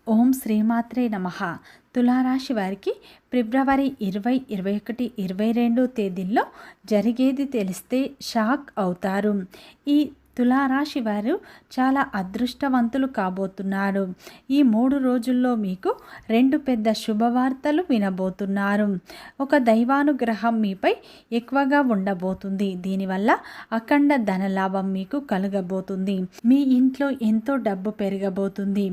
ఓం శ్రీమాత్రే నమః. తులారాశి వారికి ఫిబ్రవరి 20, 21, 22 తేదీల్లో జరిగేది తెలిస్తే షాక్ అవుతారు. ఈ తులారాశి వారు చాలా అదృష్టవంతులు కాబోతున్నారు. ఈ 3 రోజుల్లో మీకు 2 పెద్ద శుభవార్తలు వినబోతున్నారు. ఒక దైవానుగ్రహం మీపై ఎక్కువగా ఉండబోతుంది. దీనివల్ల అఖండ ధనలాభం మీకు కలగబోతుంది. మీ ఇంట్లో ఎంతో డబ్బు పెరగబోతుంది.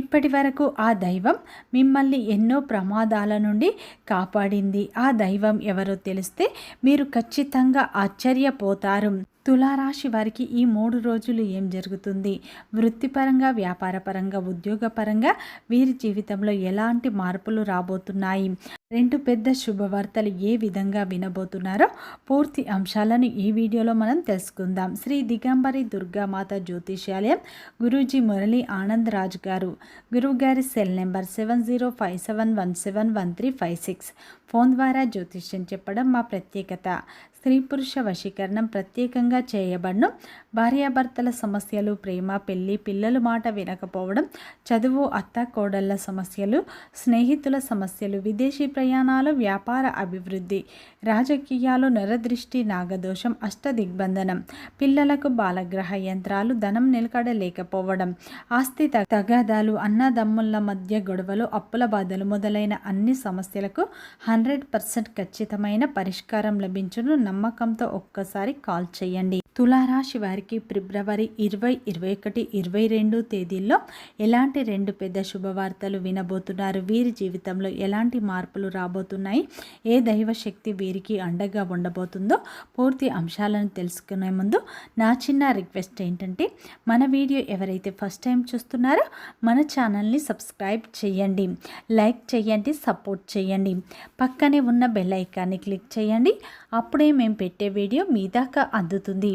ఇప్పటి వరకు ఆ దైవం మిమ్మల్ని ఎన్నో ప్రమాదాల నుండి కాపాడింది. ఆ దైవం ఎవరో తెలిస్తే మీరు ఖచ్చితంగా ఆశ్చర్యపోతారు. తులారాశి వారికి ఈ 3 రోజులు ఏం జరుగుతుంది, వృత్తిపరంగా, వ్యాపారపరంగా, ఉద్యోగపరంగా వీరి జీవితంలో ఎలాంటి మార్పులు రాబోతున్నాయి, 2 పెద్ద శుభవార్తలు ఏ విధంగా వినబోతున్నారో పూర్తి అంశాలను ఈ వీడియోలో మనం తెలుసుకుందాం. శ్రీ దిగంబరి దుర్గామాత జ్యోతిష్యాలయం, గురూజీ మురళీ ఆనంద్ రాజు గారు. గురువుగారి సెల్ నెంబర్ 7057171356. ఫోన్ ద్వారా జ్యోతిష్యం చెప్పడం మా ప్రత్యేకత. స్త్రీ పురుష వశీకరణం ప్రత్యేకంగా చేయబడను. భార్యాభర్తల సమస్యలు, ప్రేమ, పెళ్లి, పిల్లలు మాట వినకపోవడం, చదువు, అత్త కోడళ్ల సమస్యలు, స్నేహితుల సమస్యలు, విదేశీ ప్రయాణాలు, వ్యాపార అభివృద్ధి, రాజకీయాలు, నరదృష్టి, నాగదోషం, అష్టదిగ్బంధనం, పిల్లలకు బాలగ్రహ యంత్రాలు, ధనం నిలకడ లేకపోవడం, ఆస్తి తగాదాలు, అన్నదమ్ముల మధ్య గొడవలు, అప్పుల బాధలు మొదలైన అన్ని సమస్యలకు 100% ఖచ్చితమైన పరిష్కారం లభించును. నమ్మకంతో ఒక్కసారి కాల్ చేయండి. తులారాశి వారికి ఫిబ్రవరి 20, 21, 22 తేదీల్లో ఎలాంటి 2 పెద్ద శుభవార్తలు వినబోతున్నారు, వీరి జీవితంలో ఎలాంటి మార్పులు రాబోతున్నాయి, ఏ దైవశక్తి వీరికి అండగా ఉండబోతుందో పూర్తి అంశాలను తెలుసుకునే ముందు నా చిన్న రిక్వెస్ట్ ఏంటంటే, మన వీడియో ఎవరైతే ఫస్ట్ టైం చూస్తున్నారో మన ఛానల్ని సబ్స్క్రైబ్ చేయండి, లైక్ చేయండి, సపోర్ట్ చేయండి, పక్కనే ఉన్న బెల్ ఐకాన్ని క్లిక్ చేయండి. అప్పుడే మేము పెట్టే వీడియో మీ దాకా అందుతుంది.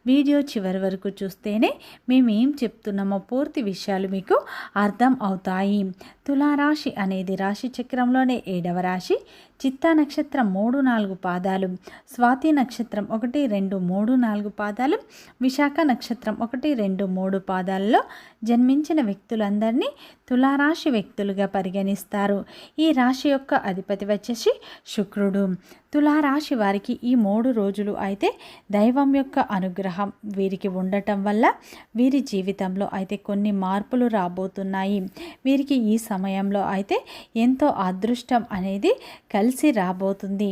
వీడియో చివరి వరకు చూస్తేనే మేము ఏం చెప్తున్నామో పూర్తి విషయాలు మీకు అర్థం అవుతాయి. తులారాశి అనేది రాశి చక్రంలోనే 7వ రాశి. చిత్తా నక్షత్రం 3, 4 పాదాలు, స్వాతి నక్షత్రం 1, 2, 3, 4 పాదాలు, విశాఖ నక్షత్రం 1, 2, 3 పాదాలలో జన్మించిన వ్యక్తులందరినీ తులారాశి వ్యక్తులుగా పరిగణిస్తారు. ఈ రాశి యొక్క అధిపతి వచ్చేసి శుక్రుడు. తులారాశి వారికి ఈ 3 రోజులు అయితే దైవం యొక్క అనుగ్రహం వీరికి ఉండటం వల్ల వీరి జీవితంలో అయితే కొన్ని మార్పులు రాబోతున్నాయి. వీరికి ఈ సమయంలో అయితే ఎంతో అదృష్టం అనేది కలిసి రాబోతుంది.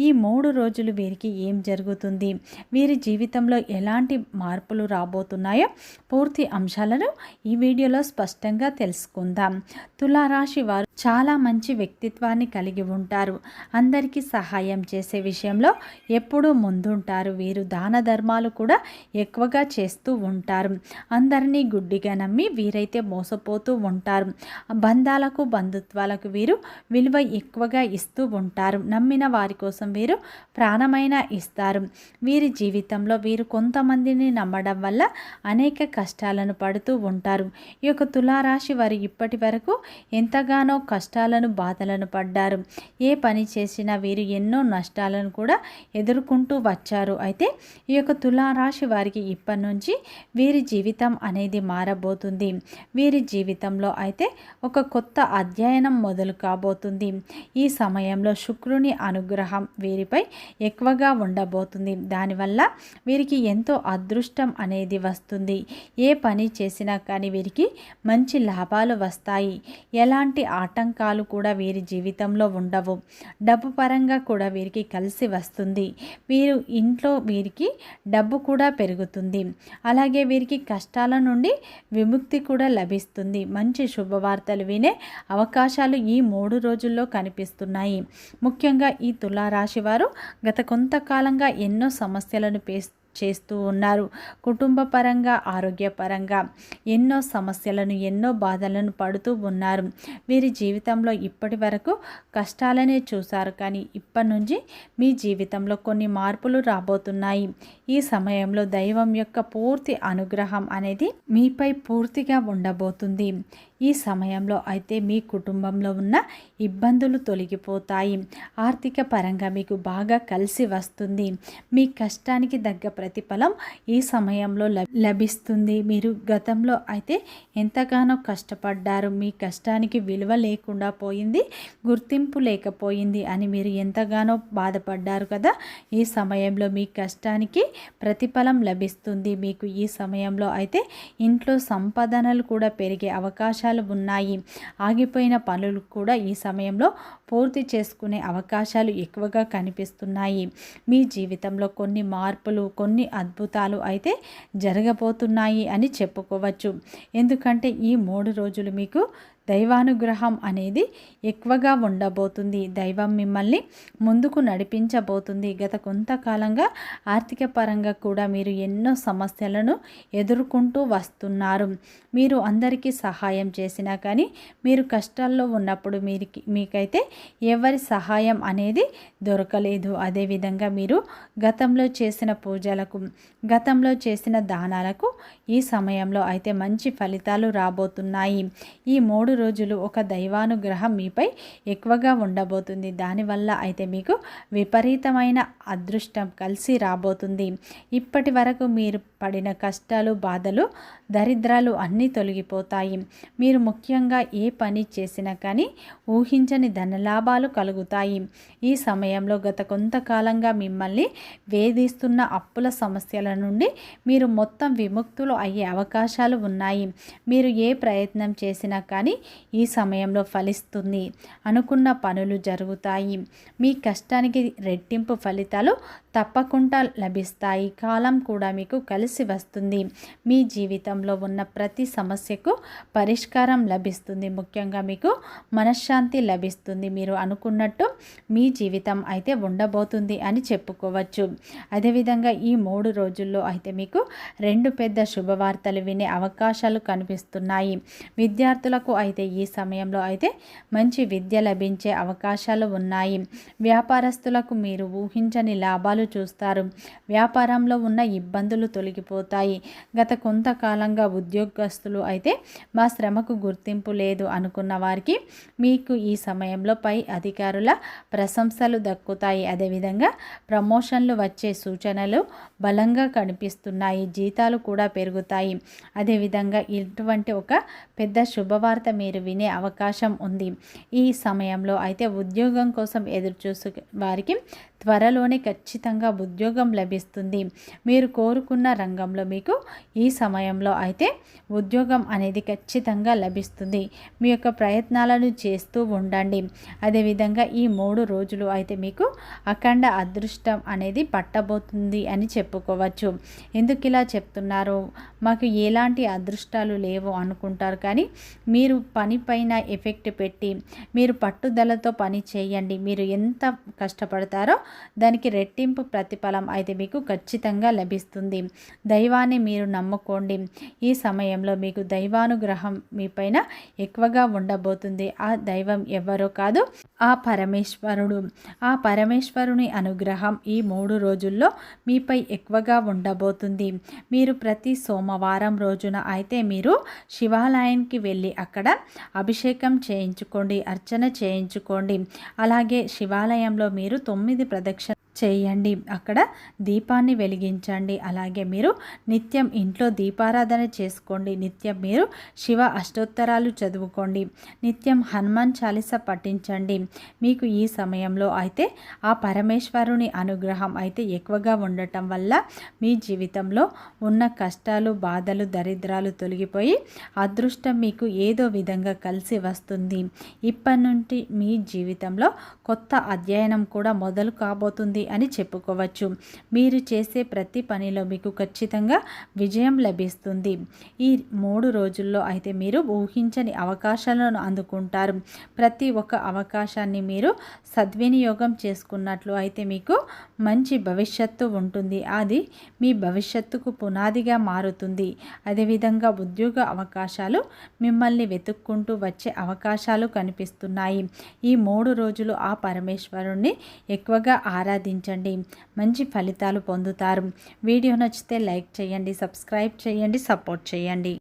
ఈ 3 రోజులు వీరికి ఏం జరుగుతుంది, వీరి జీవితంలో ఎలాంటి మార్పులు రాబోతున్నాయో పూర్తి అంశాలను ఈ వీడియోలో స్పష్టంగా తెలుసుకుందాం. తులారాశి వారు చాలా మంచి వ్యక్తిత్వాన్ని కలిగి ఉంటారు. అందరికీ సహాయం చేసే విషయంలో ఎప్పుడూ ముందుంటారు. వీరు దాన ధర్మాలు కూడా ఎక్కువగా చేస్తూ ఉంటారు. అందరినీ గుడ్డిగా నమ్మి వీరైతే మోసపోతూ ఉంటారు. బంధాలకు, బంధుత్వాలకు వీరు విలువ ఎక్కువగా ఇస్తూ ఉంటారు. నమ్మిన వారి కోసం వీరు ప్రాణమైనా ఇస్తారు. వీరి జీవితంలో వీరు కొంతమందిని నమ్మడం వల్ల అనేక కష్టాలను పడుతూ ఉంటారు. ఈ యొక్క తులారాశి వారు ఇప్పటి వరకు ఎంతగానో కష్టాలను, బాధలను పడ్డారు. ఏ పని చేసినా వీరు ఎన్నో నష్టాలను కూడా ఎదుర్కొంటూ వచ్చారు. అయితే ఈ యొక్క తులారాశి వారికి ఇప్పటి నుంచి వీరి జీవితం అనేది మారబోతుంది. వీరి జీవితంలో అయితే ఒక కొత్త అధ్యయనం మొదలు కాబోతుంది. ఈ సమయంలో శుక్రుని అనుగ్రహం వీరిపై ఎక్కువగా ఉండబోతుంది. దానివల్ల వీరికి ఎంతో అదృష్టం అనేది వస్తుంది. ఏ పని చేసినా కానీ వీరికి మంచి లాభాలు వస్తాయి. ఎలాంటి ఆటంకాలు కూడా వీరి జీవితంలో ఉండవు. డబ్బు పరంగా కూడా వీరికి కలిసి వస్తుంది. వీరు ఇంట్లో వీరికి డబ్బు కూడా పెరుగుతుంది. అలాగే వీరికి కష్టాల నుండి విముక్తి కూడా లభిస్తుంది. మంచి శుభవార్తలు వినే అవకాశాలు ఈ 3 రోజుల్లో కనిపిస్తున్నాయి. ముఖ్యంగా ఈ తులారాశి వారు గత కొంతకాలంగా ఎన్నో సమస్యలను చేస్తూ ఉన్నారు. కుటుంబ పరంగా, ఆరోగ్యపరంగా ఎన్నో సమస్యలను, ఎన్నో బాధలను పడుతూ ఉన్నారు. వీరి జీవితంలో ఇప్పటి వరకు కష్టాలనే చూశారు. కానీ ఇప్పటి నుంచి మీ జీవితంలో కొన్ని మార్పులు రాబోతున్నాయి. ఈ సమయంలో దైవం యొక్క పూర్తి అనుగ్రహం అనేది మీపై పూర్తిగా ఉండబోతుంది. ఈ సమయంలో అయితే మీ కుటుంబంలో ఉన్న ఇబ్బందులు తొలగిపోతాయి. ఆర్థిక పరంగా మీకు బాగా కలిసి వస్తుంది. మీ కష్టానికి తగ్గ ప్రతిఫలం ఈ సమయంలో లభిస్తుంది. మీరు గతంలో అయితే ఎంతగానో కష్టపడ్డారు, మీ కష్టానికి విలువ లేకుండా పోయింది, గుర్తింపు లేకపోయింది అని మీరు ఎంతగానో బాధపడ్డారు కదా. ఈ సమయంలో మీ కష్టానికి ప్రతిఫలం లభిస్తుంది. మీకు ఈ సమయంలో అయితే ఇంట్లో సంపాదనలు కూడా పెరిగే అవకాశాలు ఉన్నాయి. ఆగిపోయిన పనులు కూడా ఈ సమయంలో పూర్తి చేసుకునే అవకాశాలు ఎక్కువగా కనిపిస్తున్నాయి. మీ జీవితంలో కొన్ని మార్పులు, కొన్ని అద్భుతాలు అయితే జరగబోతున్నాయి అని చెప్పుకోవచ్చు. ఎందుకంటే ఈ 3 రోజులు మీకు దైవానుగ్రహం అనేది ఎక్కువగా ఉండబోతుంది. దైవం మిమ్మల్ని ముందుకు నడిపించబోతుంది. గత కొంతకాలంగా ఆర్థిక పరంగా కూడా మీరు ఎన్నో సమస్యలను ఎదుర్కొంటూ వస్తున్నారు. మీరు అందరికీ సహాయం చేసినా కానీ మీరు కష్టాల్లో ఉన్నప్పుడు మీకైతే ఎవరి సహాయం అనేది దొరకలేదు. అదేవిధంగా మీరు గతంలో చేసిన పూజలకు, గతంలో చేసిన దానాలకు ఈ సమయంలో అయితే మంచి ఫలితాలు రాబోతున్నాయి. ఈ 3 రోజులు ఒక దైవానుగ్రహం మీపై ఎక్కువగా ఉండబోతుంది. దానివల్ల అయితే మీకు విపరీతమైన అదృష్టం కలిసి రాబోతుంది. ఇప్పటి వరకు మీరు పడిన కష్టాలు, బాధలు, దరిద్రాలు అన్నీ తొలగిపోతాయి. మీరు ముఖ్యంగా ఏ పని చేసినా కానీ ఊహించని ధనలాభాలు కలుగుతాయి. ఈ సమయంలో గత కొంతకాలంగా మిమ్మల్ని వేధిస్తున్న అప్పుల సమస్యల నుండి మీరు మొత్తం విముక్తులు అయ్యే అవకాశాలు ఉన్నాయి. మీరు ఏ ప్రయత్నం చేసినా కానీ ఈ సమయంలో ఫలిస్తుంది. అనుకున్న పనులు జరుగుతాయి. మీ కష్టానికి రెట్టింపు ఫలితాలు తప్పకుండా లభిస్తాయి. కాలం కూడా మీకు కలిసి వస్తుంది. మీ జీవితంలో ఉన్న ప్రతి సమస్యకు పరిష్కారం లభిస్తుంది. ముఖ్యంగా మీకు మనశ్శాంతి లభిస్తుంది. మీరు అనుకున్నట్టు మీ జీవితం అయితే ఉండబోతుంది అని చెప్పుకోవచ్చు. అదేవిధంగా ఈ 3 రోజుల్లో అయితే మీకు 2 పెద్ద శుభవార్తలు వినే అవకాశాలు కనిపిస్తున్నాయి. విద్యార్థులకు అయితే ఈ సమయంలో అయితే మంచి విద్య లభించే అవకాశాలు ఉన్నాయి. వ్యాపారస్తులకు మీరు ఊహించని లాభాలు చూస్తారు. వ్యాపారంలో ఉన్న ఇబ్బందులు తొలగిపోతాయి. గత కొంతకాలంగా ఉద్యోగస్తులు అయితే మా శ్రమకు గుర్తింపు లేదు అనుకున్న వారికి మీకు ఈ సమయంలో పై అధికారుల ప్రశంసలు దక్కుతాయి. అదేవిధంగా ప్రమోషన్లు వచ్చే సూచనలు బలంగా కనిపిస్తున్నాయి. జీతాలు కూడా పెరుగుతాయి. అదేవిధంగా ఇటువంటి ఒక పెద్ద శుభవార్త మీరు వినే అవకాశం ఉంది. ఈ సమయంలో అయితే ఉద్యోగం కోసం ఎదురుచూసే వారికి త్వరలోనే ఖచ్చితంగా ఉద్యోగం లభిస్తుంది. మీరు కోరుకున్న రంగంలో మీకు ఈ సమయంలో అయితే ఉద్యోగం అనేది ఖచ్చితంగా లభిస్తుంది. మీ యొక్క ప్రయత్నాలను చేస్తూ ఉండండి. అదేవిధంగా ఈ 3 రోజులు అయితే మీకు అఖండ అదృష్టం అనేది పట్టబోతుంది అని చెప్పుకోవచ్చు. ఎందుకు ఇలా చెప్తున్నారు, మాకు ఎలాంటి అదృష్టాలు లేవు అనుకుంటారు. కానీ మీరు పనిపైన ఎఫెక్ట్ పెట్టి మీరు పట్టుదలతో పని చేయండి. మీరు ఎంత కష్టపడతారో దానికి రెట్టింపు ప్రతిఫలం అయితే మీకు ఖచ్చితంగా లభిస్తుంది. దైవాన్ని మీరు నమ్ముకోండి. ఈ సమయంలో మీకు దైవానుగ్రహం మీపైన ఎక్కువగా ఉండబోతుంది. ఆ దైవం ఎవరో కాదు, ఆ పరమేశ్వరుడు. ఆ పరమేశ్వరుని అనుగ్రహం ఈ 3 రోజుల్లో మీపై ఎక్కువగా ఉండబోతుంది. మీరు ప్రతి సోమవారం రోజున అయితే మీరు శివాలయానికి వెళ్ళి అక్కడ అభిషేకం చేయించుకోండి, అర్చన చేయించుకోండి. అలాగే శివాలయంలో మీరు 9 ప్రదక్షిణ చేయండి. అక్కడ దీపాన్ని వెలిగించండి. అలాగే మీరు నిత్యం ఇంట్లో దీపారాధన చేసుకోండి. నిత్యం మీరు శివ అష్టోత్తరాలు చదువుకోండి. నిత్యం హనుమాన్ చాలీస పఠించండి. మీకు ఈ సమయంలో అయితే ఆ పరమేశ్వరుని అనుగ్రహం అయితే ఎక్కువగా ఉండటం వల్ల మీ జీవితంలో ఉన్న కష్టాలు, బాధలు, దరిద్రాలు తొలగిపోయి అదృష్టం మీకు ఏదో విధంగా కలిసి వస్తుంది. ఇప్పటి నుండి మీ జీవితంలో కొత్త అధ్యయనం కూడా మొదలు కాబోతుంది అని చెప్పుకోవచ్చు. మీరు చేసే ప్రతి పనిలో మీకు ఖచ్చితంగా విజయం లభిస్తుంది. ఈ 3 రోజుల్లో అయితే మీరు ఊహించని అవకాశాలను అందుకుంటారు. ప్రతి ఒక్క అవకాశాన్ని మీరు సద్వినియోగం చేసుకున్నట్లు అయితే మీకు మంచి భవిష్యత్తు ఉంటుంది. అది మీ భవిష్యత్తుకు పునాదిగా మారుతుంది. అదేవిధంగా ఉద్యోగ అవకాశాలు మిమ్మల్ని వెతుక్కుంటూ వచ్చే అవకాశాలు కనిపిస్తున్నాయి. ఈ 3 రోజులు ఆ పరమేశ్వరుణ్ణి ఎక్కువగా ఆరాధించండి. మంచి ఫలితాలు పొందుతారు. వీడియో నచ్చితే లైక్ చేయండి, సబ్స్క్రైబ్ చేయండి, సపోర్ట్ చేయండి.